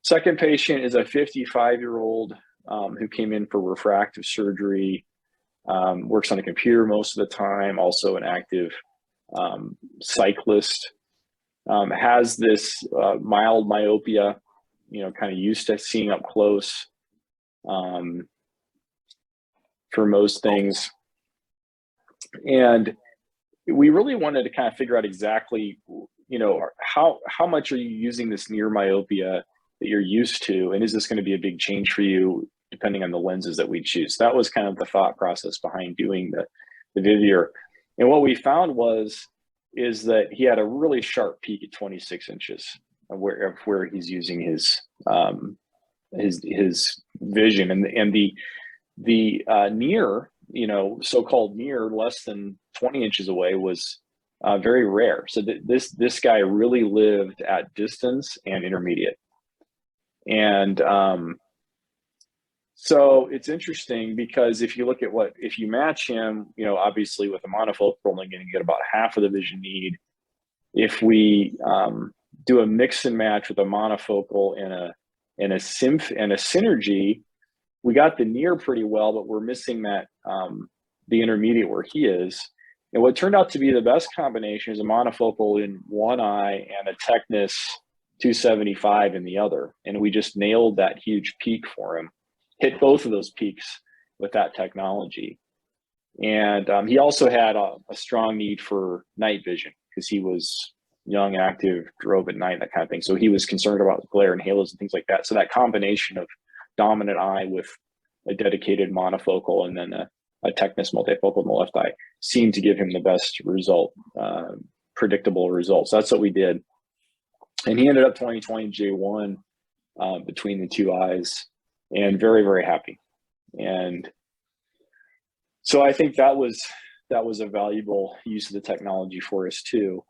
Second patient is a 55-year-old who came in for refractive surgery, works on a computer most of the time, also an active cyclist, has this mild myopia, kind of used to seeing up close for most things. And we really wanted to kind of figure out exactly, how much are you using this near myopia that you're used to, and is this going to be a big change for you depending on the lenses that we choose? That was kind of the thought process behind doing the Vivior. And what we found is that he had a really sharp peak at 26 inches of where he's using his vision, and the near, so-called near, less than 20 inches away, was very rare. So this guy really lived at distance and intermediate. And so it's interesting because if you look at if you match him, obviously with a monofocal, only going to get about half of the vision need. If we do a mix and match with a monofocal and a synergy, we got the near pretty well, but we're missing that the intermediate where he is. And what turned out to be the best combination is a monofocal in one eye and a Technis 275 in the other. And we just nailed that huge peak for him, hit both of those peaks with that technology. And he also had a strong need for night vision because he was young, active, drove at night, that kind of thing. So he was concerned about glare and halos and things like that. So that combination of dominant eye with a dedicated monofocal and then a Technis multifocal in the left eye seemed to give him the best result, predictable results. That's what we did. And he ended up 20/20 J1 between the two eyes, and very, very happy. And so I think that was a valuable use of the technology for us too.